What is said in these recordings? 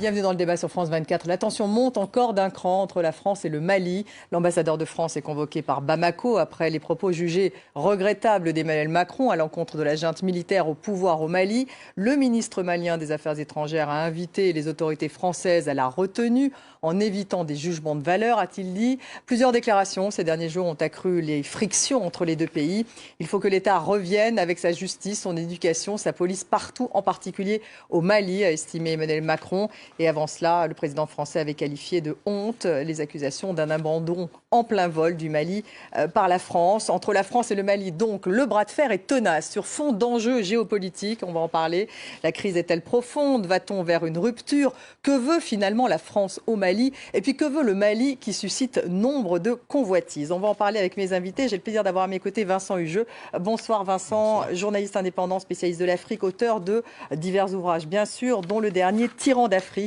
Bienvenue dans le débat sur France 24. La tension monte encore d'un cran entre la France et le Mali. L'ambassadeur de France est convoqué par Bamako après les propos jugés regrettables d'Emmanuel Macron à l'encontre de la junte militaire au pouvoir au Mali. Le ministre malien des Affaires étrangères a invité les autorités françaises à la retenue en évitant des jugements de valeur, a-t-il dit. Plusieurs déclarations ces derniers jours ont accru les frictions entre les deux pays. Il faut que l'État revienne avec sa justice, son éducation, sa police partout, en particulier au Mali, a estimé Emmanuel Macron. Et avant cela, le président français avait qualifié de honte les accusations d'un abandon en plein vol du Mali par la France. Entre la France et le Mali, donc, le bras de fer est tenace sur fond d'enjeux géopolitiques. On va en parler. La crise est-elle profonde? Va-t-on vers une rupture? Que veut finalement la France au Mali? Et puis que veut le Mali qui suscite nombre de convoitises? On va en parler avec mes invités. J'ai le plaisir d'avoir à mes côtés Vincent Hugeux. Bonsoir Vincent, bonsoir. Journaliste indépendant, spécialiste de l'Afrique, auteur de divers ouvrages, bien sûr, dont le dernier Tyran d'Afrique,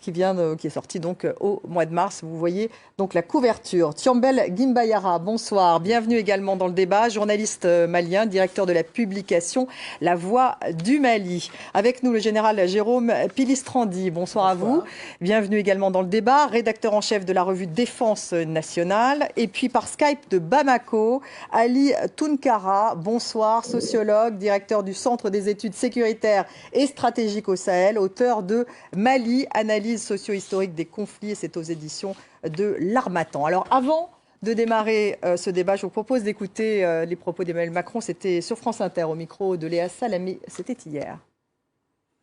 qui est sorti donc au mois de mars. Vous voyez donc la couverture. Thiombel Guimbayara, bonsoir. Bienvenue également dans le débat. Journaliste malien, directeur de la publication La Voix du Mali. Avec nous le général Jérôme Pilistrandi. Bonsoir à vous. Bienvenue également dans le débat. Rédacteur en chef de la revue Défense nationale. Et puis par Skype de Bamako, Ali Tounkara. Bonsoir, sociologue, directeur du Centre des études sécuritaires et stratégiques au Sahel, auteur de Mali, analyse socio-historique des conflits, et c'est aux éditions de l'Harmattan. Alors avant de démarrer ce débat, je vous propose d'écouter les propos d'Emmanuel Macron. C'était sur France Inter au micro de Léa Salamé, c'était hier.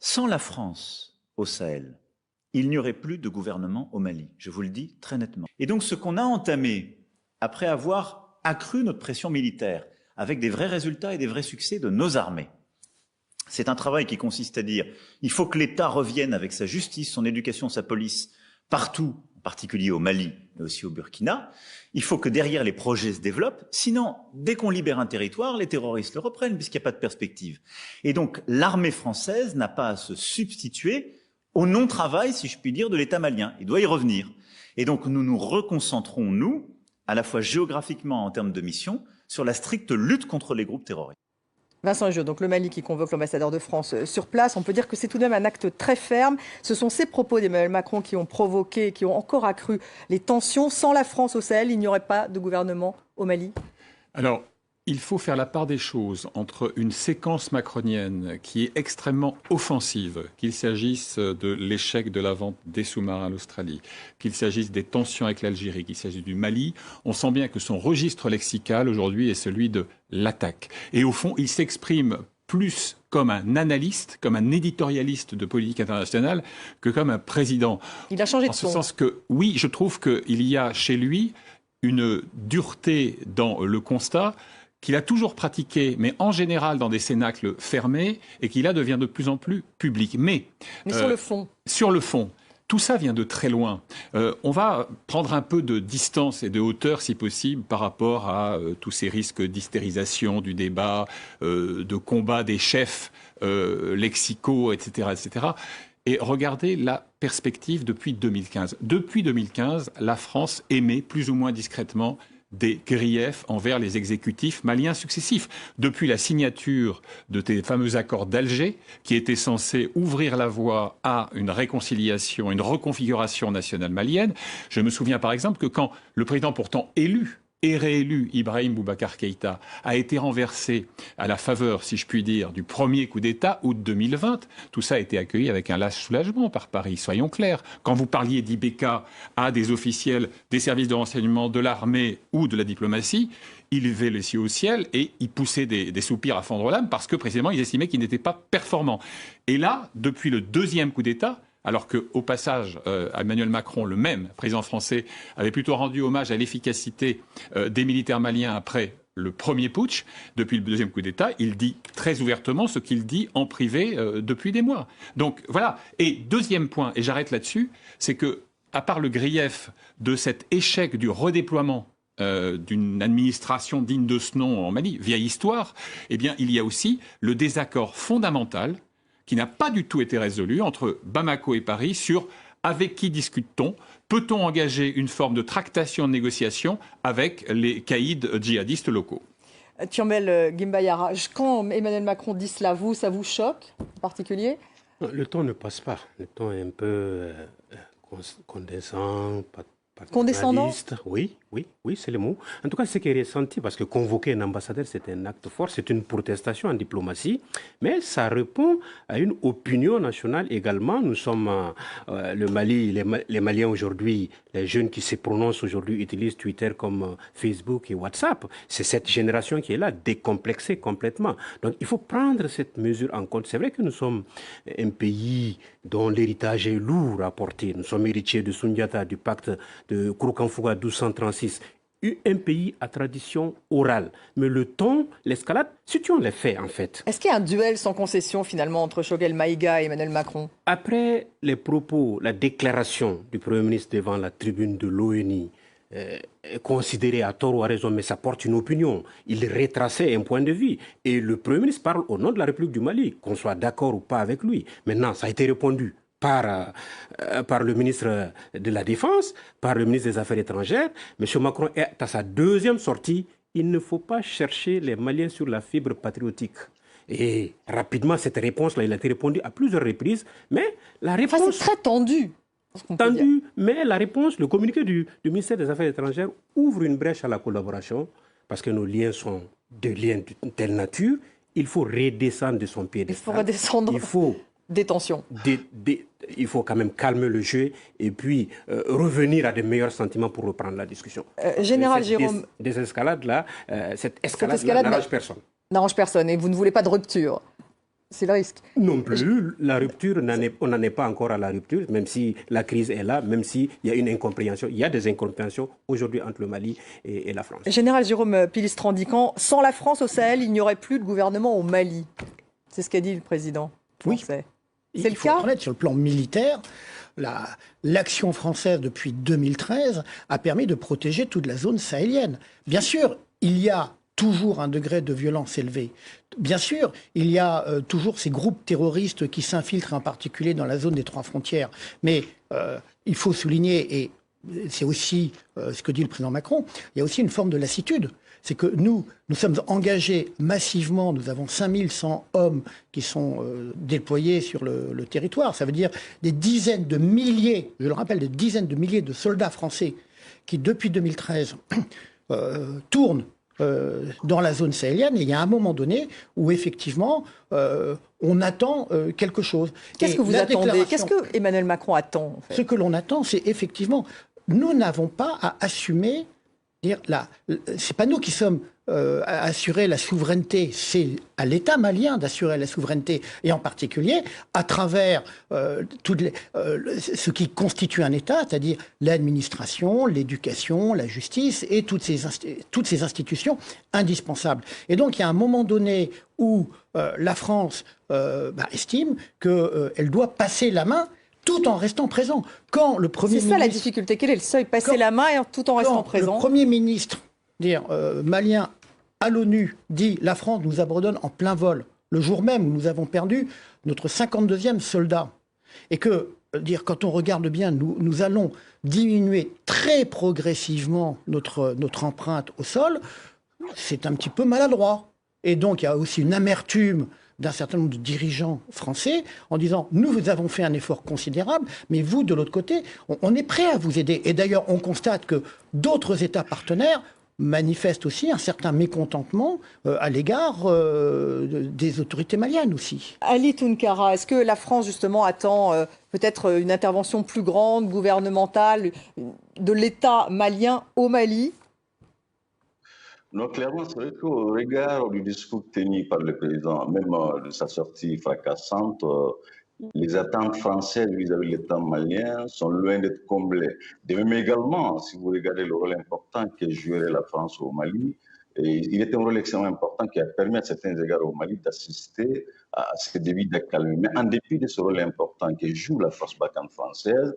Sans la France au Sahel, il n'y aurait plus de gouvernement au Mali, je vous le dis très nettement. Et donc ce qu'on a entamé, après avoir accru notre pression militaire, avec des vrais résultats et des vrais succès de nos armées, c'est un travail qui consiste à dire il faut que l'État revienne avec sa justice, son éducation, sa police, partout, en particulier au Mali, mais aussi au Burkina. Il faut que derrière les projets se développent. Sinon, dès qu'on libère un territoire, les terroristes le reprennent puisqu'il n'y a pas de perspective. Et donc, l'armée française n'a pas à se substituer au non-travail, si je puis dire, de l'État malien. Il doit y revenir. Et donc, nous nous reconcentrons, nous, à la fois géographiquement en termes de mission, sur la stricte lutte contre les groupes terroristes. Vincent Hugeux, donc le Mali qui convoque l'ambassadeur de France sur place. On peut dire que c'est tout de même un acte très ferme. Ce sont ces propos d'Emmanuel Macron qui ont provoqué, qui ont encore accru les tensions. Sans la France au Sahel, il n'y aurait pas de gouvernement au Mali? Alors, il faut faire la part des choses entre une séquence macronienne qui est extrêmement offensive, qu'il s'agisse de l'échec de la vente des sous-marins à l'Australie, qu'il s'agisse des tensions avec l'Algérie, qu'il s'agisse du Mali. On sent bien que son registre lexical aujourd'hui est celui de l'attaque. Et au fond, il s'exprime plus comme un analyste, comme un éditorialiste de politique internationale que comme un président. Il a changé de ton. En ce sens que, oui, je trouve qu'il y a chez lui une dureté dans le constat qu'il a toujours pratiqué, mais en général dans des cénacles fermés, et qui là devient de plus en plus public. Mais sur le fond. Sur le fond. Tout ça vient de très loin. On va prendre un peu de distance et de hauteur, si possible, par rapport à tous ces risques d'hystérisation du débat, de combat des chefs lexicaux, etc., etc. Et regardez la perspective depuis 2015. Depuis 2015, la France émet plus ou moins discrètement des griefs envers les exécutifs maliens successifs. Depuis la signature de ces fameux accords d'Alger, qui étaient censés ouvrir la voie à une réconciliation, une reconfiguration nationale malienne, je me souviens par exemple que quand le président pourtant élu et réélu Ibrahim Boubacar Keïta a été renversé à la faveur, si je puis dire, du premier coup d'État, août 2020. Tout ça a été accueilli avec un lâche soulagement par Paris, soyons clairs. Quand vous parliez d'IBK à des officiels des services de renseignement, de l'armée ou de la diplomatie, ils levaient les yeux au ciel et ils poussaient des soupirs à fendre l'âme parce que précisément ils estimaient qu'ils n'étaient pas performants. Et là, depuis le deuxième coup d'État, alors qu'au passage, Emmanuel Macron, le même président français, avait plutôt rendu hommage à l'efficacité des militaires maliens après le premier putsch, depuis le deuxième coup d'État, il dit très ouvertement ce qu'il dit en privé depuis des mois. Donc voilà. Et deuxième point, et j'arrête là-dessus, c'est que, à part le grief de cet échec du redéploiement d'une administration digne de ce nom en Mali, vieille histoire, eh bien, il y a aussi le désaccord fondamental qui n'a pas du tout été résolu entre Bamako et Paris sur avec qui discute-t-on? Peut-on engager une forme de tractation, de négociation avec les caïds djihadistes locaux? Thiombel Guimbayara, quand Emmanuel Macron dit cela, ça vous choque en particulier? Le temps ne passe pas. Le temps est un peu condescendant, Condescendant? paternaliste. Oui, oui, oui, c'est le mot. En tout cas, ce qui est ressenti, parce que convoquer un ambassadeur, c'est un acte fort, c'est une protestation en diplomatie, mais ça répond à une opinion nationale également. Nous sommes le Mali, les Maliens aujourd'hui, les jeunes qui se prononcent aujourd'hui utilisent Twitter comme Facebook et WhatsApp. C'est cette génération qui est là, décomplexée complètement. Donc, il faut prendre cette mesure en compte. C'est vrai que nous sommes un pays dont l'héritage est lourd à porter. Nous sommes héritiers de Sundiata, du pacte de Kouroukanfouga 1236, un pays à tradition orale. Mais le ton, l'escalade, situons les faits en fait. Est-ce qu'il y a un duel sans concession finalement entre Choguel Maïga et Emmanuel Macron? Après les propos, la déclaration du Premier ministre devant la tribune de l'ONU, considéré à tort ou à raison, mais ça porte une opinion. Il retraçait un point de vue. Et le Premier ministre parle au nom de la République du Mali, qu'on soit d'accord ou pas avec lui. Maintenant, ça a été répondu par le ministre de la Défense, par le ministre des Affaires étrangères. M. Macron est à sa deuxième sortie. Il ne faut pas chercher les Maliens sur la fibre patriotique. Et rapidement, cette réponse-là, il a été répondu à plusieurs reprises. Mais la réponse... Enfin, c'est très tendu. Tendu, mais la réponse, le communiqué du ministère des Affaires étrangères ouvre une brèche à la collaboration parce que nos liens sont des liens d'une telle nature. Il faut redescendre de son pied. Il faut redescendre. Il faut des tensions. Il faut quand même calmer le jeu et puis revenir à de meilleurs sentiments pour reprendre la discussion. Général Jérôme. Escalades-là, cette escalade n'arrange personne. N'arrange personne et vous ne voulez pas de rupture. C'est le risque. Non plus. La rupture, on n'en est pas encore à la rupture, même si la crise est là, même s'il y a une incompréhension. Il y a des incompréhensions aujourd'hui entre le Mali et la France. Général Jérôme Pilis-Trandican, sans la France au Sahel, il n'y aurait plus de gouvernement au Mali. C'est ce qu'a dit le président français. Oui. C'est le cas. Honnête, sur le plan militaire, l'action française depuis 2013 a permis de protéger toute la zone sahélienne. Bien sûr, il y a toujours un degré de violence élevé. Bien sûr, il y a toujours ces groupes terroristes qui s'infiltrent en particulier dans la zone des 3 frontières. Mais il faut souligner, et c'est aussi ce que dit le président Macron, il y a aussi une forme de lassitude. C'est que nous sommes engagés massivement, nous avons 5100 hommes qui sont déployés sur le territoire. Ça veut dire des dizaines de milliers, je le rappelle, des dizaines de milliers de soldats français qui, depuis 2013, tournent dans la zone sahélienne, et il y a un moment donné où effectivement on attend quelque chose. Qu'est-ce que vous attendez? Qu'est-ce que Emmanuel Macron attend en fait? Ce que l'on attend, c'est effectivement, nous n'avons pas à assumer, c'est pas nous qui sommes à assurer la souveraineté, c'est à l'État malien d'assurer la souveraineté, et en particulier à travers ce qui constitue un État, c'est-à-dire l'administration, l'éducation, la justice et toutes ces institutions indispensables. Et donc il y a un moment donné où la France estime qu'elle doit passer la main tout en restant présent. Quand le Premier ministre... C'est ça la difficulté. Quel est le seuil? Passer la main tout en restant présent. Le Premier ministre malien à l'ONU dit « La France nous abandonne en plein vol », le jour même où nous avons perdu notre 52e soldat. Et que, quand on regarde bien, nous allons diminuer très progressivement notre empreinte au sol, c'est un petit peu maladroit. Et donc il y a aussi une amertume d'un certain nombre de dirigeants français en disant « Nous avons fait un effort considérable, mais vous, de l'autre côté, on est prêt à vous aider ». Et d'ailleurs, on constate que d'autres États partenaires manifestent aussi un certain mécontentement à l'égard des autorités maliennes aussi. Ali Tounkara, est-ce que la France, justement, attend peut-être une intervention plus grande, gouvernementale, de l'État malien au Mali? Non, clairement, c'est vrai qu'au regard du discours tenu par le président, même de sa sortie fracassante, les attentes françaises vis-à-vis de l'État malien sont loin d'être comblées. De même également, si vous regardez le rôle important que jouerait la France au Mali, il est un rôle extrêmement important qui a permis à certains égards au Mali d'assister à ce début d'accalmie. Mais en dépit de ce rôle important que joue la force Barkhane française,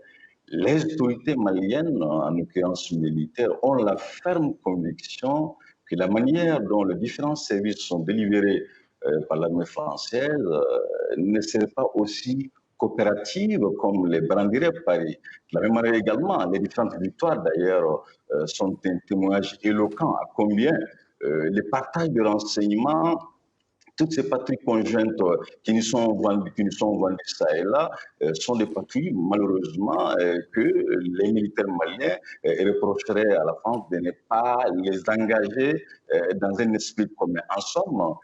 les autorités maliennes, en l'occurrence militaires, ont la ferme conviction que la manière dont les différents services sont délivrés par l'armée française ne serait pas aussi coopérative comme les brandirait Paris. De la même manière également, les différentes victoires d'ailleurs sont un témoignage éloquent à combien les partages de renseignements toutes ces patries conjointes qui nous sont vendues ça et là sont des patries, malheureusement, que les militaires maliens reprocheraient à la France de ne pas les engager dans un esprit commun. En somme,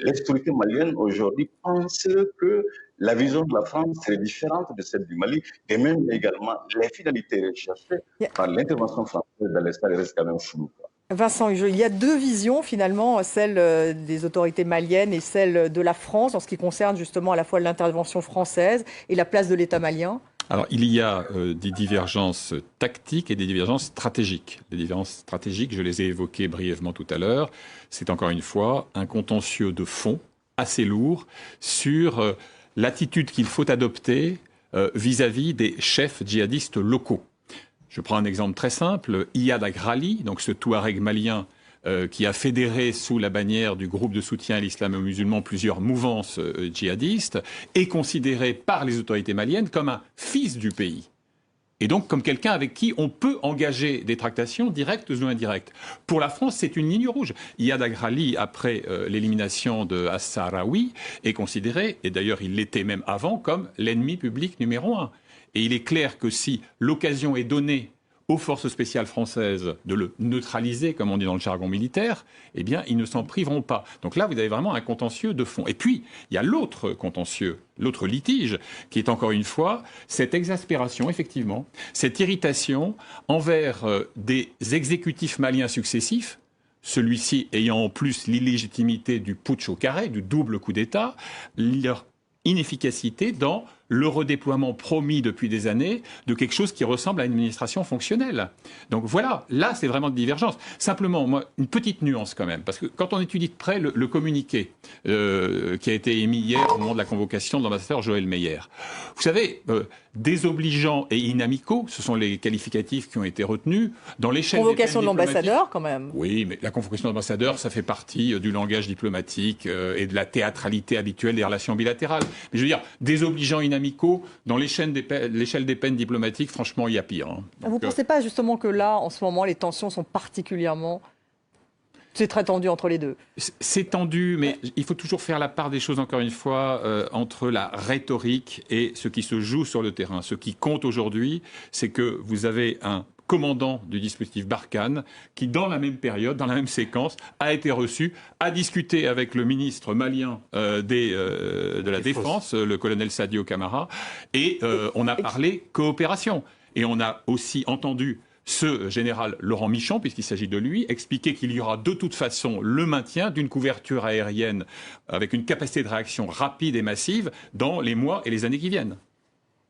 les autorités maliennes aujourd'hui pensent que la vision de la France serait différente de celle du Mali, et même également les finalités recherchées par l'intervention française dans l'espace restent quand même floues. Vincent Hugeux, il y a deux visions finalement, celle des autorités maliennes et celle de la France en ce qui concerne justement à la fois l'intervention française et la place de l'État malien. Alors, il y a des divergences tactiques et des divergences stratégiques. Les divergences stratégiques, je les ai évoquées brièvement tout à l'heure. C'est encore une fois un contentieux de fond assez lourd sur l'attitude qu'il faut adopter vis-à-vis des chefs djihadistes locaux. Je prends un exemple très simple. Iyad Agrali, donc ce Touareg malien qui a fédéré sous la bannière du groupe de soutien à l'islam et aux musulmans plusieurs mouvances djihadistes, est considéré par les autorités maliennes comme un fils du pays. Et donc comme quelqu'un avec qui on peut engager des tractations directes ou indirectes. Pour la France, c'est une ligne rouge. Iyad Agrali, après l'élimination de As-Sahraoui, est considéré, et d'ailleurs il l'était même avant, comme l'ennemi public numéro 1. Et il est clair que si l'occasion est donnée aux forces spéciales françaises de le neutraliser, comme on dit dans le jargon militaire, eh bien, ils ne s'en priveront pas. Donc là, vous avez vraiment un contentieux de fond. Et puis, il y a l'autre contentieux, l'autre litige, qui est encore une fois cette exaspération, effectivement, cette irritation envers des exécutifs maliens successifs, celui-ci ayant en plus l'illégitimité du putsch au carré, du double coup d'État, leur inefficacité dans le redéploiement promis depuis des années de quelque chose qui ressemble à une administration fonctionnelle. Donc voilà, là c'est vraiment de divergence. Simplement, moi, une petite nuance quand même, parce que quand on étudie de près le communiqué qui a été émis hier au moment de la convocation de l'ambassadeur Joël Meyer, vous savez, désobligeants et inamicaux, ce sont les qualificatifs qui ont été retenus dans l'échelle des convocation de l'ambassadeur quand même. Oui, mais la convocation de l'ambassadeur, ça fait partie du langage diplomatique et de la théâtralité habituelle des relations bilatérales. Mais je veux dire, désobligeants, inamicaux, dans l'échelle des peines diplomatiques, franchement, il y a pire. Hein. Donc, vous ne pensez pas justement que là, en ce moment, les tensions sont particulièrement... C'est très tendu entre les deux. C'est tendu, mais il faut toujours faire la part des choses, encore une fois, entre la rhétorique et ce qui se joue sur le terrain. Ce qui compte aujourd'hui, c'est que vous avez un commandant du dispositif Barkhane qui, dans la même période, dans la même séquence, a été reçu, a discuté avec le ministre malien de la Défense, le colonel Sadio Camara, et on a parlé coopération. Et on a aussi entendu ce général Laurent Michon, puisqu'il s'agit de lui, expliquer qu'il y aura de toute façon le maintien d'une couverture aérienne avec une capacité de réaction rapide et massive dans les mois et les années qui viennent.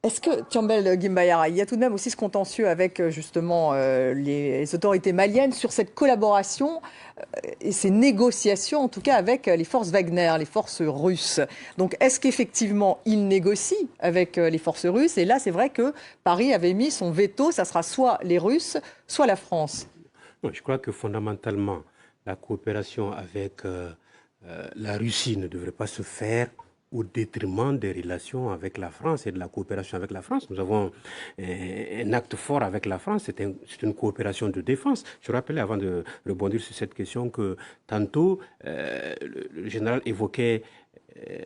Est-ce que, Thiambel Guimbayara, il y a tout de même aussi ce contentieux avec justement les autorités maliennes sur cette collaboration et ces négociations, en tout cas avec les forces Wagner, les forces russes. Donc est-ce qu'effectivement ils négocient avec les forces russes? Et là, c'est vrai que Paris avait mis son veto, ça sera soit les Russes, soit la France. Non, je crois que fondamentalement, la coopération avec la Russie ne devrait pas se faire au détriment des relations avec la France et de la coopération avec la France. Nous avons un acte fort avec la France, c'est une coopération de défense. Je rappelais, avant de rebondir sur cette question, que tantôt, le général évoquait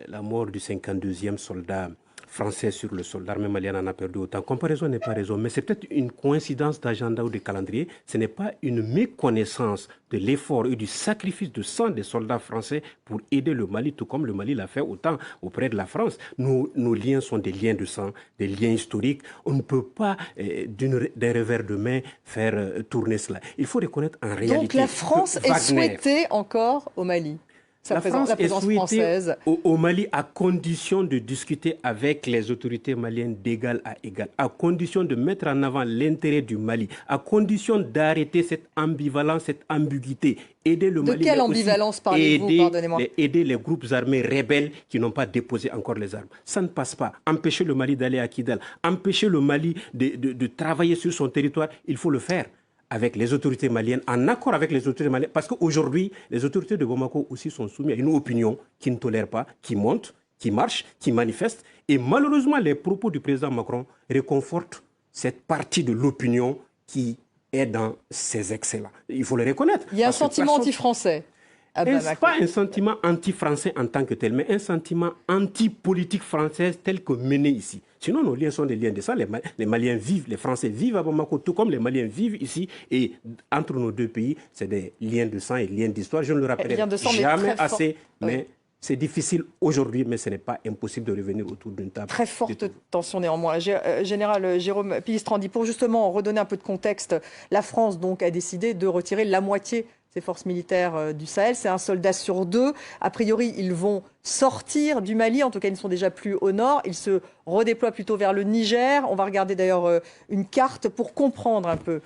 la mort du 52e soldat français sur le soldat armé malien en a perdu autant. Comparaison n'est pas raison, mais c'est peut-être une coïncidence d'agenda ou de calendrier. Ce n'est pas une méconnaissance de l'effort et du sacrifice de sang des soldats français pour aider le Mali, tout comme le Mali l'a fait autant auprès de la France. Nos liens sont des liens de sang, des liens historiques. On ne peut pas, d'un revers de main, faire tourner cela. Il faut reconnaître en réalité... Donc la France est souhaitée encore au Mali? La France est souhaitée au Mali à condition de discuter avec les autorités maliennes d'égal à égal, à condition de mettre en avant l'intérêt du Mali, à condition d'arrêter cette ambivalence, cette ambiguïté. Aider le Mali. De quelle ambivalence parlez-vous, pardonnez-moi? Aider les groupes armés rebelles qui n'ont pas déposé encore les armes. Ça ne passe pas. Empêcher le Mali d'aller à Kidal, empêcher le Mali de travailler sur son territoire, il faut le faire avec les autorités maliennes, en accord avec les autorités maliennes, parce qu'aujourd'hui, les autorités de Bamako aussi sont soumises à une opinion qui ne tolère pas, qui monte, qui marche, qui manifeste. Et malheureusement, les propos du président Macron réconfortent cette partie de l'opinion qui est dans ces excès-là. Il faut le reconnaître. Il y a un sentiment anti-français à Bamako. Pas un sentiment anti-français en tant que tel, mais un sentiment anti-politique française tel que mené ici. Sinon, nos liens sont des liens de sang. Les Maliens vivent, les Français vivent à Bamako, tout comme les Maliens vivent ici. Et entre nos deux pays, c'est des liens de sang et liens d'histoire. Je ne le rappellerai jamais assez, mais c'est difficile aujourd'hui, mais ce n'est pas impossible de revenir autour d'une table. Très forte tension néanmoins. Général Jérôme Pilistrandi, pour justement redonner un peu de contexte, la France donc a décidé de retirer la moitié de ses forces militaires du Sahel. C'est un soldat sur 2. A priori, ils vont sortir du Mali. En tout cas, ils ne sont déjà plus au nord. Ils se redéploient plutôt vers le Niger. On va regarder d'ailleurs une carte pour comprendre un peu.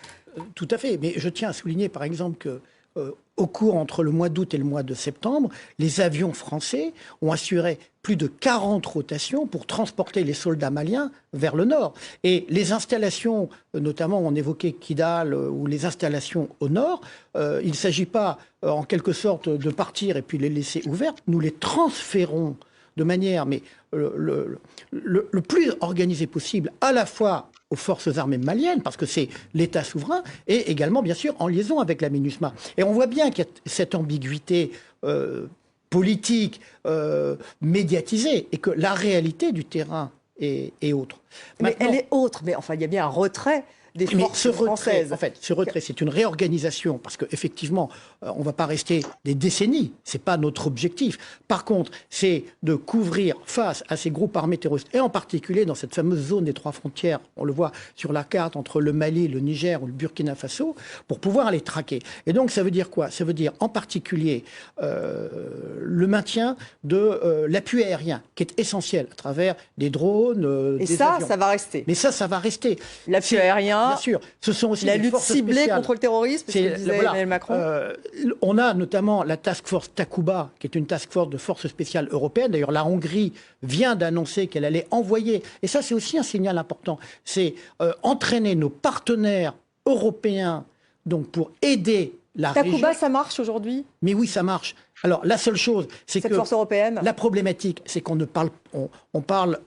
Tout à fait. Mais je tiens à souligner par exemple que au cours entre le mois d'août et le mois de septembre, les avions français ont assuré plus de 40 rotations pour transporter les soldats maliens vers le nord. Et les installations, notamment on évoquait Kidal ou les installations au nord, il ne s'agit pas en quelque sorte de partir et puis les laisser ouvertes, nous les transférons de manière le plus organisée possible, à la fois aux forces armées maliennes, parce que c'est l'État souverain, et également, bien sûr, en liaison avec la MINUSMA. Et on voit bien qu'il y a cette ambiguïté politique, médiatisée, et que la réalité du terrain est autre. Mais elle est autre, mais enfin, il y a bien un retrait des forces françaises. En fait, ce retrait, c'est une réorganisation, parce qu'effectivement, on ne va pas rester des décennies, ce n'est pas notre objectif. Par contre, c'est de couvrir face à ces groupes armés terroristes, et en particulier dans cette fameuse zone des 3 frontières, on le voit sur la carte entre le Mali, le Niger ou le Burkina Faso, pour pouvoir les traquer. Et donc, ça veut dire quoi? Ça veut dire en particulier le maintien de l'appui aérien, qui est essentiel à travers des drones, et des ça, avions. ça va rester. Mais ça va rester. L'appui aérien, bien sûr. Ce sont aussi la des lutte forces ciblée spéciales. contre le terrorisme, c'est ce que disait Emmanuel Macron. On a notamment la task force Takuba, qui est une task force de forces spéciales européenne. D'ailleurs, la Hongrie vient d'annoncer qu'elle allait envoyer, et ça c'est aussi un signal important, c'est entraîner nos partenaires européens donc, pour aider la région. Takuba, ça marche aujourd'hui? Mais oui, ça marche. Alors, la seule chose, c'est que cette force européenne, la problématique, c'est qu'on ne parle, on parle,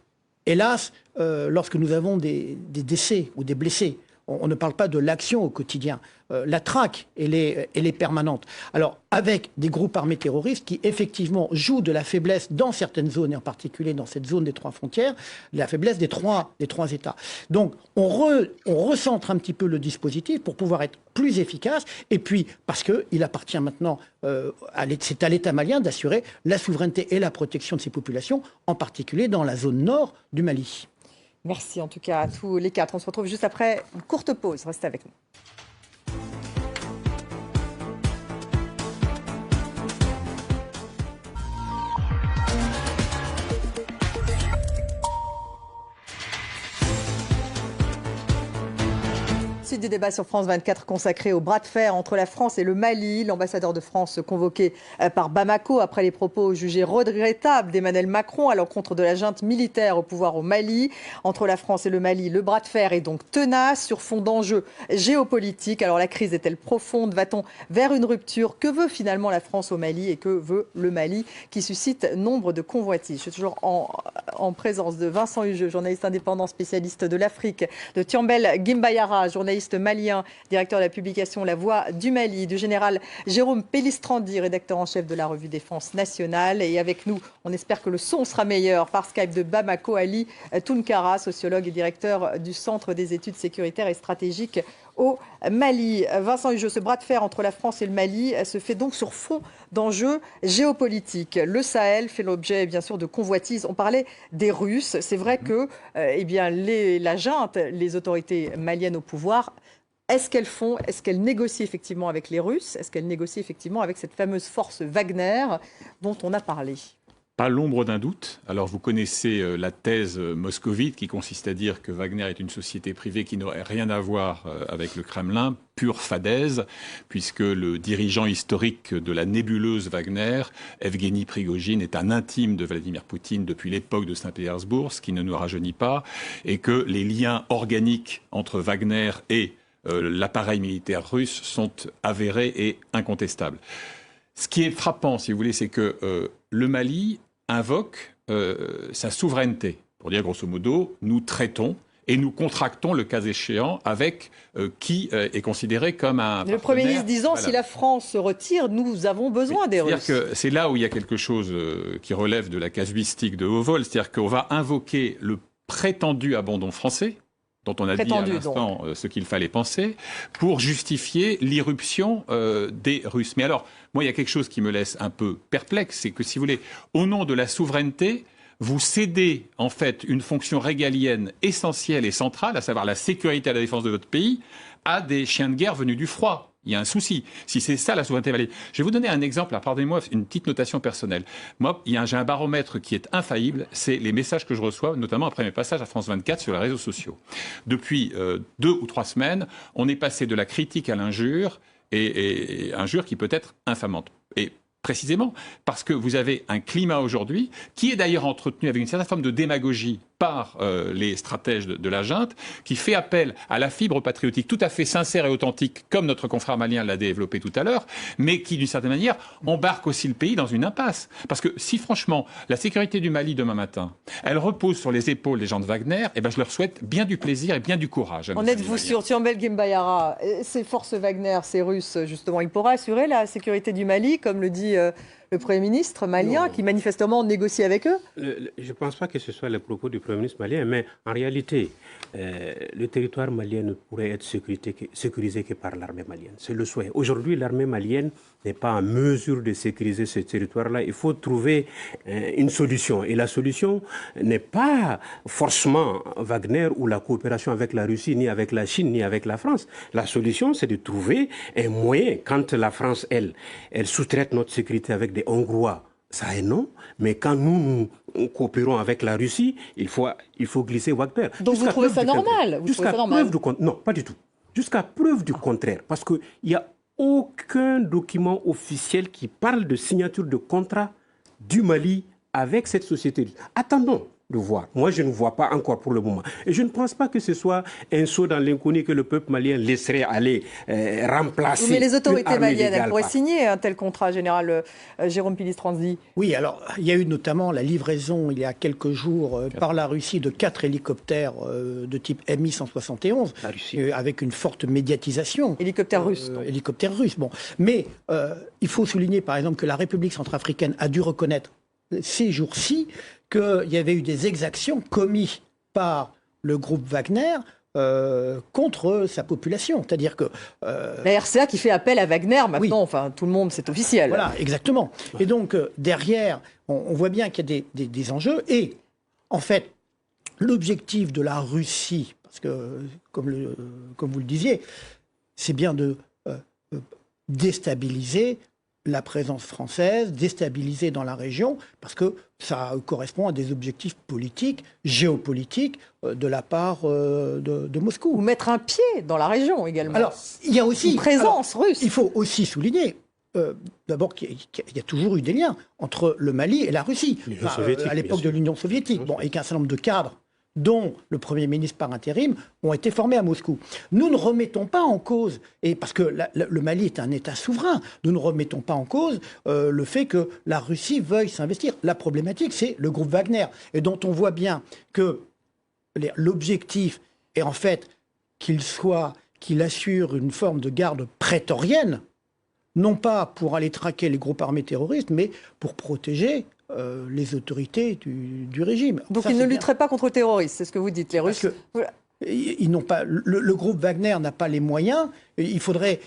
hélas, lorsque nous avons des décès ou des blessés. On ne parle pas de l'action au quotidien. La traque, elle est permanente. Alors, avec des groupes armés terroristes qui, effectivement, jouent de la faiblesse dans certaines zones, et en particulier dans cette zone des 3 frontières, la faiblesse des trois États. Donc, on recentre un petit peu le dispositif pour pouvoir être plus efficace, et puis, parce qu'il appartient maintenant, c'est à l'État malien d'assurer la souveraineté et la protection de ses populations, en particulier dans la zone nord du Mali. Merci en tout cas à tous les 4. On se retrouve juste après une courte pause. Restez avec nous. Suite du débat sur France 24 consacré au bras de fer entre la France et le Mali. L'ambassadeur de France convoqué par Bamako après les propos jugés regrettables d'Emmanuel Macron à l'encontre de la junte militaire au pouvoir au Mali. Entre la France et le Mali, le bras de fer est donc tenace sur fond d'enjeux géopolitiques. Alors la crise est-elle profonde? Va-t-on vers une rupture? Que veut finalement la France au Mali et que veut le Mali qui suscite nombre de convoitises? Je suis toujours en présence de Vincent Hugeux, journaliste indépendant spécialiste de l'Afrique, de Thiambel Gimbayara, journaliste malien, directeur de la publication La Voix du Mali, du général Jérôme Pilistrandi, rédacteur en chef de la revue Défense nationale. Et avec nous, on espère que le son sera meilleur par Skype de Bamako, Ali Tounkara, sociologue et directeur du Centre des études sécuritaires et stratégiques au Mali. Vincent Hugeux, ce bras de fer entre la France et le Mali se fait donc sur fond d'enjeux géopolitiques. Le Sahel fait l'objet, bien sûr, de convoitises. On parlait des Russes. C'est vrai que la junte, les autorités maliennes au pouvoir, est-ce qu'elles négocient effectivement avec les Russes? Est-ce qu'elles négocient effectivement avec cette fameuse force Wagner dont on a parlé? Pas l'ombre d'un doute. Alors vous connaissez la thèse moscovite qui consiste à dire que Wagner est une société privée qui n'aurait rien à voir avec le Kremlin, pure fadaise, puisque le dirigeant historique de la nébuleuse Wagner, Evgeny Prigojine, est un intime de Vladimir Poutine depuis l'époque de Saint-Pétersbourg, ce qui ne nous rajeunit pas, et que les liens organiques entre Wagner et l'appareil militaire russe sont avérés et incontestables. Ce qui est frappant, si vous voulez, c'est que le Mali invoque sa souveraineté. Pour dire grosso modo, nous traitons et nous contractons le cas échéant avec qui est considéré comme un Le Premier ministre disant, voilà. si la France se retire, nous avons besoin des Russes. C'est-à-dire que c'est là où il y a quelque chose qui relève de la casuistique de haut vol, c'est-à-dire qu'on va invoquer le prétendu abandon français, dont on a dit à l'instant ce qu'il fallait penser, pour justifier l'irruption des Russes. Mais alors, moi, il y a quelque chose qui me laisse un peu perplexe, c'est que, si vous voulez, au nom de la souveraineté, vous cédez en fait une fonction régalienne essentielle et centrale, à savoir la sécurité et la défense de votre pays, à des chiens de guerre venus du froid. Il y a un souci. Si c'est ça la souveraineté valide. Je vais vous donner un exemple, pardonnez-moi, une petite notation personnelle. Moi, j'ai un baromètre qui est infaillible, c'est les messages que je reçois, notamment après mes passages à France 24 sur les réseaux sociaux. Depuis 2 ou 3 semaines, on est passé de la critique à l'injure, et injure qui peut être infamante. Et précisément parce que vous avez un climat aujourd'hui qui est d'ailleurs entretenu avec une certaine forme de démagogie par les stratèges de la junte, qui fait appel à la fibre patriotique tout à fait sincère et authentique, comme notre confrère malien l'a développé tout à l'heure, mais qui, d'une certaine manière, embarque aussi le pays dans une impasse. Parce que si, franchement, la sécurité du Mali demain matin, elle repose sur les épaules des gens de Wagner, eh ben, je leur souhaite bien du plaisir et bien du courage. En êtes-vous sûr, Tiambel Guimbayara, ces forces Wagner, ces Russes, justement, ils pourraient assurer la sécurité du Mali, comme le dit le Premier ministre malien, qui manifestement négocie avec eux? Je ne pense pas que ce soit le propos du Premier ministre malien, mais en réalité, le territoire malien ne pourrait être sécurisé que par l'armée malienne. C'est le souhait. Aujourd'hui, l'armée malienne n'est pas en mesure de sécuriser ce territoire-là. Il faut trouver une solution. Et la solution n'est pas forcément Wagner ou la coopération avec la Russie, ni avec la Chine, ni avec la France. La solution, c'est de trouver un moyen. Quand la France, elle sous-traite notre sécurité avec des Hongrois, ça est non, mais quand nous coopérons avec la Russie, il faut glisser Wagner. Donc vous trouvez ça normal? Non, pas du tout. Jusqu'à preuve du contraire, parce qu'il n'y a aucun document officiel qui parle de signature de contrat du Mali avec cette société. Attendons de voir. Moi, je ne vois pas encore pour le moment. Et je ne pense pas que ce soit un saut dans l'inconnu que le peuple malien laisserait aller remplacer. Mais les autorités maliennes, elles pourraient signer un tel contrat, général Jérôme Pilis-Transdy. Oui, alors il y a eu notamment la livraison il y a quelques jours par la Russie de 4 hélicoptères de type Mi-171 avec une forte médiatisation. Hélicoptères russes. Hélicoptères russes, bon. Mais il faut souligner par exemple que la République centrafricaine a dû reconnaître ces jours-ci qu'il y avait eu des exactions commises par le groupe Wagner contre sa population. C'est-à-dire que... la RCA qui fait appel à Wagner, maintenant, oui. Enfin, tout le monde, c'est officiel. Voilà, exactement. Et donc, derrière, on voit bien qu'il y a des enjeux. Et, en fait, l'objectif de la Russie, parce que, comme vous le disiez, c'est bien de déstabiliser la présence française, déstabilisée dans la région, parce que ça correspond à des objectifs politiques, géopolitiques, de la part de Moscou. Ou mettre un pied dans la région également. Alors, il y a aussi une présence russe. Il faut aussi souligner, d'abord, qu'il y a toujours eu des liens entre le Mali et la Russie, à l'époque de l'Union soviétique, bon, et qu'un certain nombre de cadres, dont le Premier ministre par intérim, ont été formés à Moscou. Nous ne remettons pas en cause, et parce que le Mali est un État souverain, nous ne remettons pas en cause le fait que la Russie veuille s'investir. La problématique, c'est le groupe Wagner, et dont on voit bien que l'objectif est en fait qu'il assure une forme de garde prétorienne, non pas pour aller traquer les groupes armés terroristes, mais pour protéger les autorités du régime. Donc ils ne lutteraient pas contre le terrorisme, c'est ce que vous dites, les Russes. Ils n'ont pas, le groupe Wagner n'a pas les moyens. Il faudrait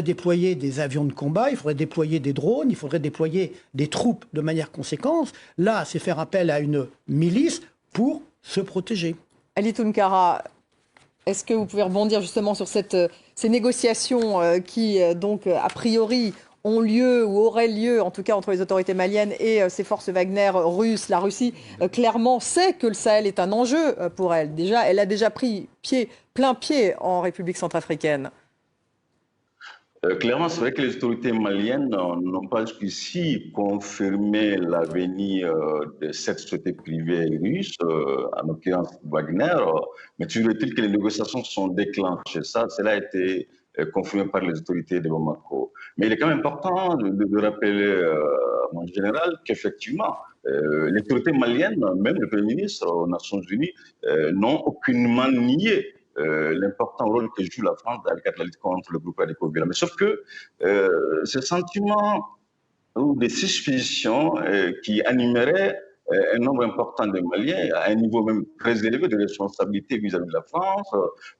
déployer des avions de combat, il faudrait déployer des drones, il faudrait déployer des troupes de manière conséquente. Là, c'est faire appel à une milice pour se protéger. Ali Tounkara, est-ce que vous pouvez rebondir justement sur ces négociations qui, donc, a priori, ont lieu ou auraient lieu, en tout cas entre les autorités maliennes et ces forces Wagner russes? La Russie, clairement, sait que le Sahel est un enjeu pour elle. Déjà, elle a déjà pris plein pied en République centrafricaine. Clairement, c'est vrai que les autorités maliennes n'ont pas jusqu'ici confirmé la venue de cette société privée russe, en l'occurrence Wagner, mais toujours est-il que les négociations sont déclenchées. Cela a été confirmé par les autorités de Bamako. Mais il est quand même important de rappeler, en général, qu'effectivement, les autorités maliennes, même le Premier ministre aux Nations Unies, n'ont aucunement nié l'important rôle que joue la France dans le cadre de la lutte contre le groupe radicaux-violents. Mais sauf que ce sentiment ou des suspicions qui animeraient un nombre important de Maliens, à un niveau même très élevé de responsabilité vis-à-vis de la France,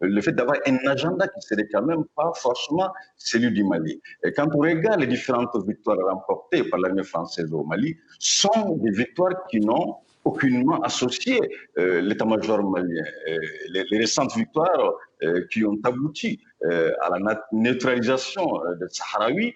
le fait d'avoir un agenda qui ne serait quand même pas forcément celui du Mali. Et quand on regarde les différentes victoires remportées par l'armée française au Mali, sont des victoires qui n'ont aucunement associé l'état-major malien. Les récentes victoires qui ont abouti à la neutralisation des Sahraouis,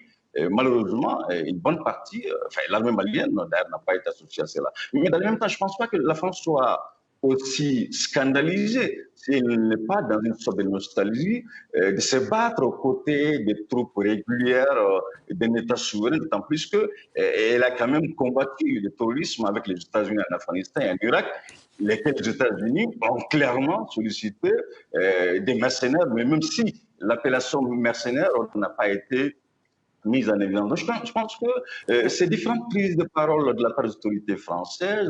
malheureusement, une bonne partie, l'armée malienne d'ailleurs n'a pas été associée à cela. Mais dans le même temps, je ne pense pas que la France soit aussi scandalisée s'il n'est pas dans une sorte de nostalgie de se battre aux côtés des troupes régulières d'un État souverain, d'autant plus qu'elle a quand même combattu le terrorisme avec les États-Unis en Afghanistan et en Irak, lesquels les États-Unis ont clairement sollicité des mercenaires, mais même si l'appellation mercenaire n'a pas été mise en évidence. Je pense que ces différentes prises de parole de la part des autorités françaises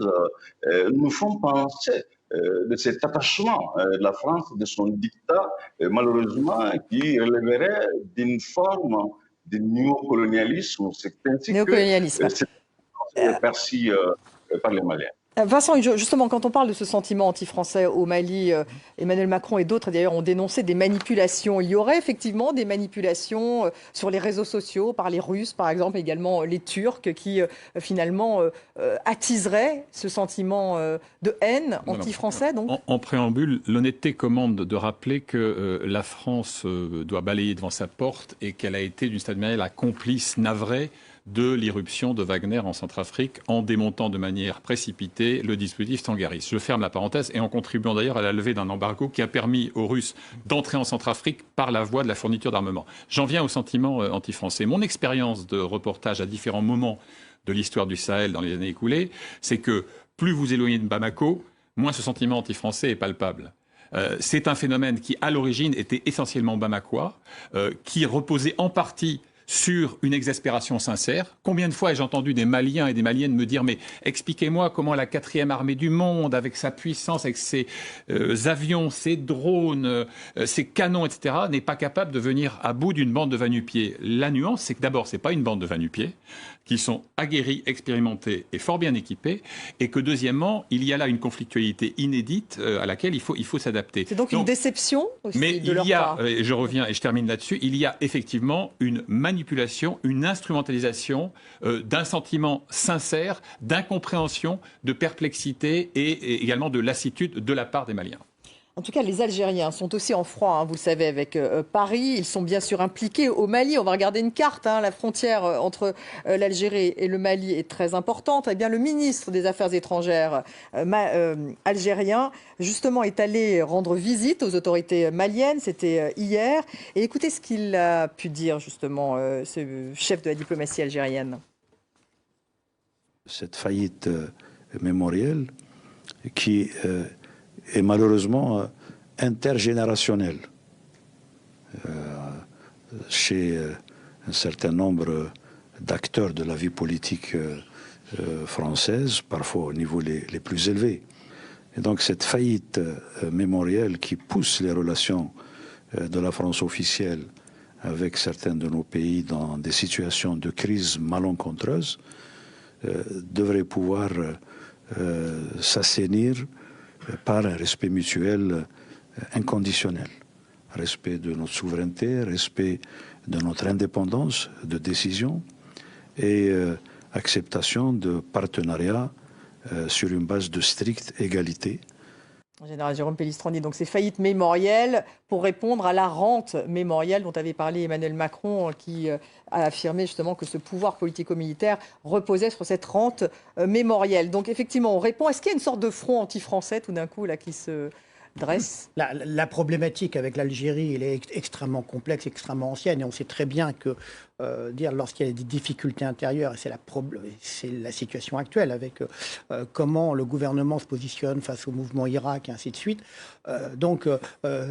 nous font penser de cet attachement de la France, de son dictat, malheureusement, qui relèverait d'une forme de néocolonialisme. C'est ainsi que c'est perçu par les Maliens. Vincent, justement, quand on parle de ce sentiment anti-français au Mali, Emmanuel Macron et d'autres d'ailleurs ont dénoncé des manipulations. Il y aurait effectivement des manipulations sur les réseaux sociaux par les Russes, par exemple, également les Turcs, qui finalement attiseraient ce sentiment de haine anti-français. Donc. En préambule, l'honnêteté commande de rappeler que la France doit balayer devant sa porte et qu'elle a été d'une certaine manière la complice navrée de l'irruption de Wagner en Centrafrique en démontant de manière précipitée le dispositif Stangaris. Je ferme la parenthèse et en contribuant d'ailleurs à la levée d'un embargo qui a permis aux Russes d'entrer en Centrafrique par la voie de la fourniture d'armement. J'en viens au sentiment anti-français. Mon expérience de reportage à différents moments de l'histoire du Sahel dans les années écoulées, c'est que plus vous éloignez de Bamako, moins ce sentiment anti-français est palpable. C'est un phénomène qui, à l'origine, était essentiellement bamakois, qui reposait en partie sur une exaspération sincère. Combien de fois ai-je entendu des Maliens et des Maliennes me dire « Mais expliquez-moi comment la 4e armée du monde, avec sa puissance, avec ses avions, ses drones, ses canons, etc., n'est pas capable de venir à bout d'une bande de va-nu-pieds ». La nuance, c'est que d'abord, ce n'est pas une bande de va-nu-pieds, qui sont aguerris, expérimentés et fort bien équipés, et que deuxièmement, il y a là une conflictualité inédite à laquelle il faut s'adapter. C'est donc une déception aussi de leur part. Mais je reviens et je termine là-dessus, il y a effectivement une manipulation, une instrumentalisation d'un sentiment sincère, d'incompréhension, de perplexité et également de lassitude de la part des Maliens. En tout cas, les Algériens sont aussi en froid, vous le savez, avec Paris. Ils sont bien sûr impliqués au Mali. On va regarder une carte. La frontière entre l'Algérie et le Mali est très importante. Eh bien, le ministre des Affaires étrangères algérien, justement, est allé rendre visite aux autorités maliennes. C'était hier. Et écoutez ce qu'il a pu dire, justement, ce chef de la diplomatie algérienne. Cette faillite mémorielle qui est malheureusement intergénérationnel chez un certain nombre d'acteurs de la vie politique française, parfois au niveau les plus élevés. Et donc cette faillite mémorielle qui pousse les relations de la France officielle avec certains de nos pays dans des situations de crise malencontreuse devrait pouvoir s'assainir par un respect mutuel inconditionnel. Respect de notre souveraineté, respect de notre indépendance de décision et acceptation de partenariats sur une base de stricte égalité. Général Jérôme Pellistrandi, donc c'est faillite mémorielle pour répondre à la rente mémorielle dont avait parlé Emmanuel Macron, qui a affirmé justement que ce pouvoir politico-militaire reposait sur cette rente mémorielle. Donc effectivement, on répond. Est-ce qu'il y a une sorte de front anti-français tout d'un coup là qui se dresse? La problématique avec l'Algérie, elle est extrêmement complexe, extrêmement ancienne, et on sait très bien que lorsqu'il y a des difficultés intérieures, et c'est la situation actuelle avec comment le gouvernement se positionne face au mouvement Irak et ainsi de suite, donc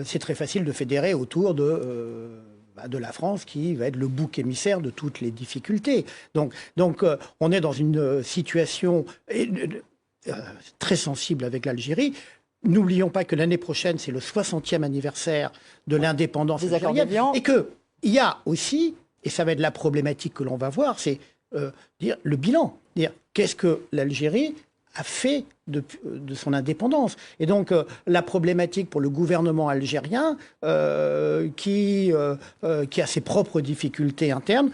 c'est très facile de fédérer autour de de la France qui va être le bouc émissaire de toutes les difficultés. Donc on est dans une situation très sensible avec l'Algérie. N'oublions pas que l'année prochaine, c'est le 60e anniversaire de l'indépendance algérienne. Et qu'il y a aussi, et ça va être la problématique que l'on va voir, c'est dire le bilan. Dire qu'est-ce que l'Algérie a fait de son indépendance. Et donc, la problématique pour le gouvernement algérien, qui a ses propres difficultés internes,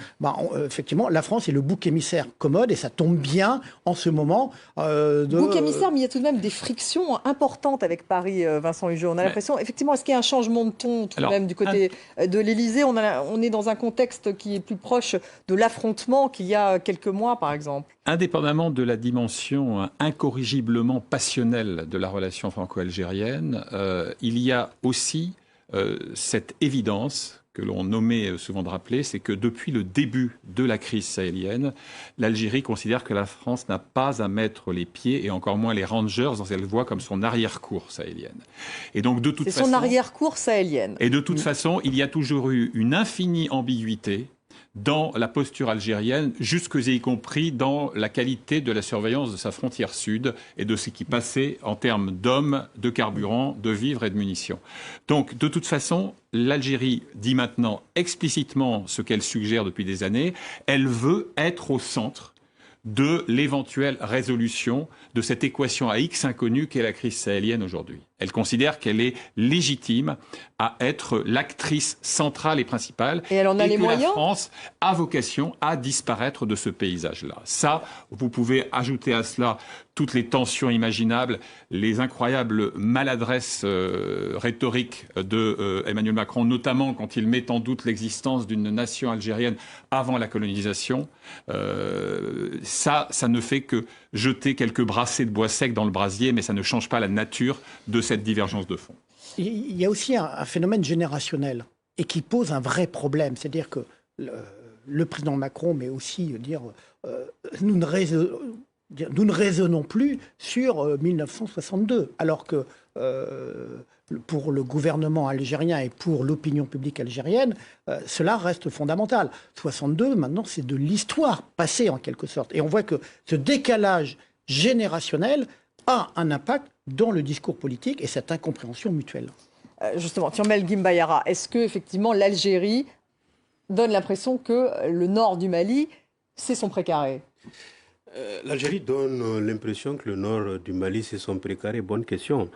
effectivement, la France est le bouc émissaire commode, et ça tombe bien en ce moment. Bouc émissaire, mais il y a tout de même des frictions importantes avec Paris, Vincent Hugeot. On a l'impression, effectivement, est-ce qu'il y a un changement de ton tout de même du côté de l'Élysée? On est dans un contexte qui est plus proche de l'affrontement qu'il y a quelques mois, par exemple. Indépendamment de la dimension incorrigiblement passionnelle de la relation franco-algérienne, il y a aussi cette évidence que l'on nommait souvent de rappeler, c'est que depuis le début de la crise sahélienne, l'Algérie considère que la France n'a pas à mettre les pieds, et encore moins les Rangers, dans cette voie comme son arrière-cour sahélienne. Et donc, de toute façon, c'est son arrière-cour sahélienne. Et de toute façon, il y a toujours eu une infinie ambiguïté dans la posture algérienne, jusque y compris dans la qualité de la surveillance de sa frontière sud et de ce qui passait en termes d'hommes, de carburant, de vivres et de munitions. Donc, de toute façon, l'Algérie dit maintenant explicitement ce qu'elle suggère depuis des années. Elle veut être au centre de l'éventuelle résolution de cette équation à X inconnue qu'est la crise sahélienne aujourd'hui. Elle considère qu'elle est légitime à être l'actrice centrale et principale. Et elle en a les moyens ? La France a vocation à disparaître de ce paysage-là. Ça, vous pouvez ajouter à cela toutes les tensions imaginables, les incroyables maladresses rhétoriques de Emmanuel Macron, notamment quand il met en doute l'existence d'une nation algérienne avant la colonisation. Ça ne fait que jeter quelques brassées de bois sec dans le brasier, mais ça ne change pas la nature de cette divergence de fond. Il y a aussi un phénomène générationnel et qui pose un vrai problème. C'est-à-dire que le président Macron, mais aussi nous ne raisonnons plus sur 1962, alors que pour le gouvernement algérien et pour l'opinion publique algérienne, cela reste fondamental. 62, maintenant, c'est de l'histoire passée en quelque sorte. Et on voit que ce décalage générationnel a un impact dans le discours politique et cette incompréhension mutuelle. Justement, Turmel Guimbayara, est-ce que effectivement l'Algérie donne l'impression que le nord du Mali, c'est son précaré ? L'Algérie donne l'impression que le nord du Mali, c'est son précaré. Bonne question.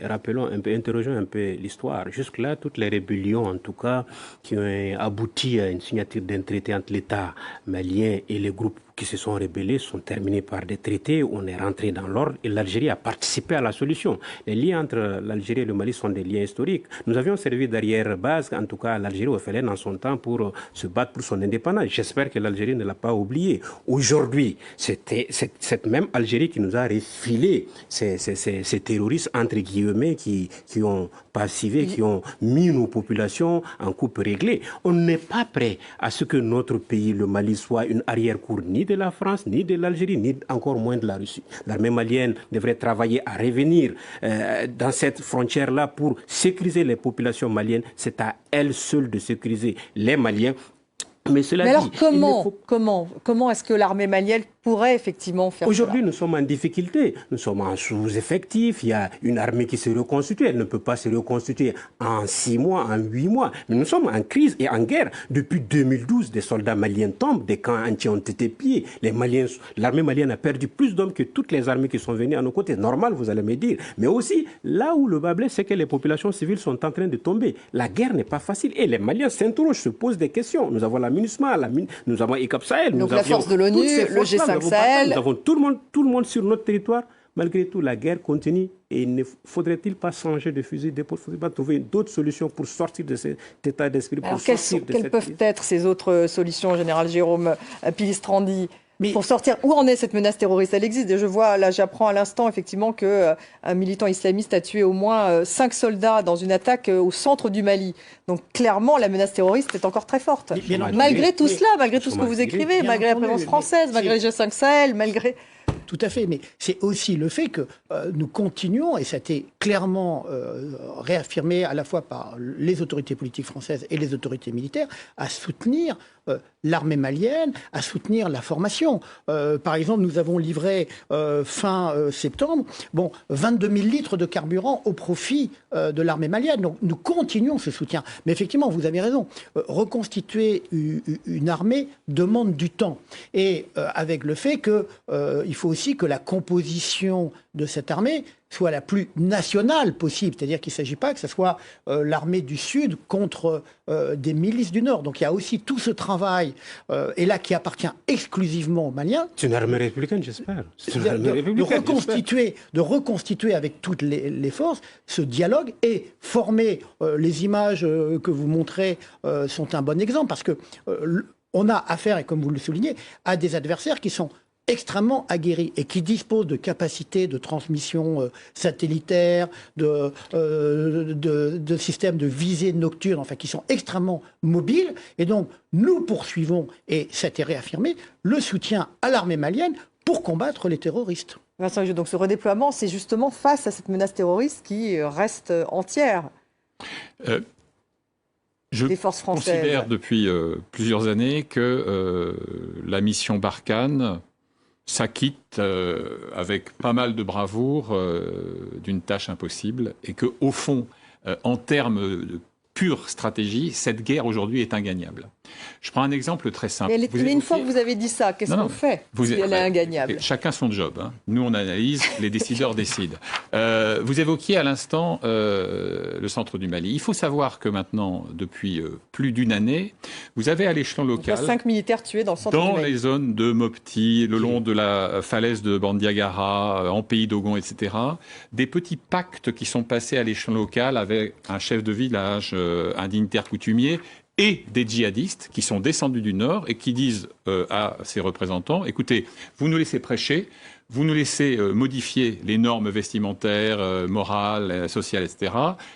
Rappelons un peu, interrogeons un peu l'histoire. Jusque-là, toutes les rébellions, en tout cas, qui ont abouti à une signature d'un traité entre l'État malien et les groupes qui se sont rébellés sont terminés par des traités où on est rentré dans l'ordre et l'Algérie a participé à la solution. Les liens entre l'Algérie et le Mali sont des liens historiques. Nous avions servi d'arrière-base, en tout cas l'Algérie au FLN en son temps pour se battre pour son indépendance. J'espère que l'Algérie ne l'a pas oublié. Aujourd'hui, c'était cette même Algérie qui nous a refilé ces terroristes entre guillemets qui ont passivé, qui ont mis nos populations en coupe réglée. On n'est pas prêt à ce que notre pays, le Mali, soit une arrière-cour ni de la France, ni de l'Algérie, ni encore moins de la Russie. L'armée malienne devrait travailler à revenir dans cette frontière-là pour sécuriser les populations maliennes. C'est à elle seule de sécuriser les Maliens. Mais alors comment est-ce que l'armée malienne pourrait effectivement faire Aujourd'hui, nous sommes en difficulté. Nous sommes en sous-effectif. Il y a une armée qui se reconstitue. Elle ne peut pas se reconstituer en 6 mois, en 8 mois. Mais nous sommes en crise et en guerre. Depuis 2012, des soldats maliens tombent, des camps entiers ont été pillés. L'armée malienne a perdu plus d'hommes que toutes les armées qui sont venues à nos côtés. Normal, vous allez me dire. Mais aussi, là où le bas blesse, c'est que les populations civiles sont en train de tomber. La guerre n'est pas facile. Et les Maliens s'interrogent, se posent des questions. Nous avons la MINUSMA, nous avons ECAP Sahel. Donc la force de l'ONU, le G5 Sahel. Nous avons tout le monde sur notre territoire. Malgré tout, la guerre continue. Et ne faudrait-il pas changer de fusil d'épaule? Il ne faudrait pas trouver d'autres solutions pour sortir de cet état d'esprit? Alors quelles peuvent être ces autres solutions, Général Jérôme Pilistrandi? Pour sortir, où en est cette menace terroriste? Elle existe. Et je vois, là, j'apprends à l'instant, effectivement, qu'un militant islamiste a tué au moins 5 soldats dans une attaque au centre du Mali. Donc, clairement, la menace terroriste est encore très forte. Malgré tout cela, malgré tout ce que vous écrivez, malgré la présence française, malgré le G5 Sahel, malgré... tout à fait. Mais c'est aussi le fait que nous continuons, et ça a été clairement réaffirmé à la fois par les autorités politiques françaises et les autorités militaires, à soutenir l'armée malienne, à soutenir la formation. Par exemple, nous avons livré fin septembre 22 000 litres de carburant au profit de l'armée malienne. Donc nous continuons ce soutien. Mais effectivement, vous avez raison, reconstituer une armée demande du temps. Et avec le fait qu'il faut aussi que la composition de cette armée soit la plus nationale possible. C'est-à-dire qu'il ne s'agit pas que ce soit l'armée du Sud contre des milices du Nord. Donc il y a aussi tout ce travail, et là qui appartient exclusivement aux Maliens. C'est une armée républicaine, j'espère. De reconstituer avec toutes les forces ce dialogue et former. Les images que vous montrez sont un bon exemple parce que on a affaire, et comme vous le soulignez, à des adversaires qui sont extrêmement aguerris et qui disposent de capacités de transmission satellitaire, de systèmes de visée nocturne, enfin qui sont extrêmement mobiles. Et donc, nous poursuivons, et ça a été réaffirmé, le soutien à l'armée malienne pour combattre les terroristes. Vincent Hidjo, donc ce redéploiement, c'est justement face à cette menace terroriste qui reste entière. Je des forces françaises. considère depuis plusieurs années que la mission Barkhane s'acquitte avec pas mal de bravoure d'une tâche impossible et que, au fond, en termes de pure stratégie, cette guerre aujourd'hui est ingagnable. Je prends un exemple très simple. Mais une fois que vous avez dit ça, qu'est-ce qu'on fait si elle est ingagnable? Chacun son job. Hein. Nous, on analyse, les décideurs décident. Vous évoquiez à l'instant le centre du Mali. Il faut savoir que maintenant, depuis plus d'une année, vous avez à l'échelon local... Il y a 5 militaires tués dans le centre du Mali. Dans les zones de Mopti, le long de la falaise de Bandiagara, en pays d'Ogon, etc., des petits pactes qui sont passés à l'échelon local avec un chef de village, un dignitaire coutumier, et des djihadistes qui sont descendus du Nord et qui disent à ses représentants, écoutez, vous nous laissez prêcher, vous nous laissez modifier les normes vestimentaires, morales, sociales, etc.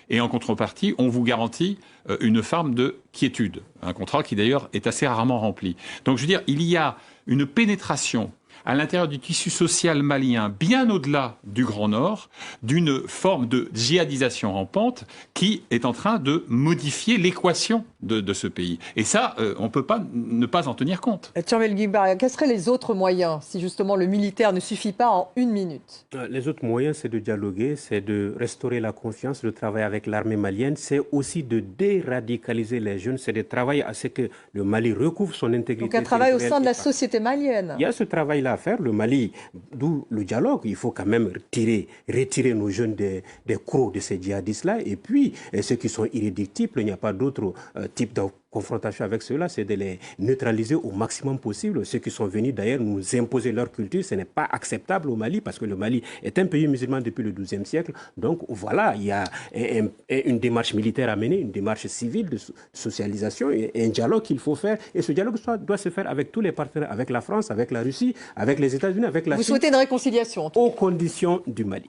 Et en contrepartie, on vous garantit une forme de quiétude. Un contrat qui d'ailleurs est assez rarement rempli. Donc je veux dire, il y a une pénétration à l'intérieur du tissu social malien, bien au-delà du Grand Nord, d'une forme de djihadisation rampante qui est en train de modifier l'équation de ce pays. Et ça, on ne peut pas ne pas en tenir compte. Tchambel Guimbaria, quels seraient les autres moyens si justement le militaire ne suffit pas en 1 minute? Les autres moyens, c'est de dialoguer, c'est de restaurer la confiance, de travailler avec l'armée malienne, c'est aussi de déradicaliser les jeunes, c'est de travailler à ce que le Mali recouvre son intégrité. Donc un travail au sein de la société malienne. Il y a ce travail-là à faire. Le Mali, d'où le dialogue, il faut quand même retirer nos jeunes des crocs de ces djihadistes-là. Et puis, ceux qui sont irréductibles, il n'y a pas d'autre type de confrontation avec ceux-là, c'est de les neutraliser au maximum possible. Ceux qui sont venus d'ailleurs nous imposer leur culture, ce n'est pas acceptable au Mali, parce que le Mali est un pays musulman depuis le XIIe siècle. Donc voilà, il y a une démarche militaire à mener, une démarche civile de socialisation, et un dialogue qu'il faut faire. Et ce dialogue doit se faire avec tous les partenaires, avec la France, avec la Russie, avec les États-Unis, avec la Chine. Vous souhaitez une réconciliation aux conditions du Mali.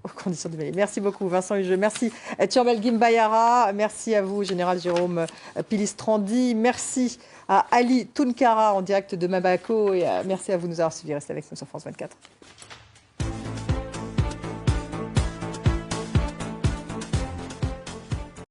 Aux conditions du Mali. Merci beaucoup, Vincent Hidjo. Merci, Tchambel Guimbaria. Merci à vous, Général Jérôme Pilistrandi. Merci à Ali Tounkara en direct de Bamako. Et merci à vous de nous avoir suivis. Restez avec nous sur France 24.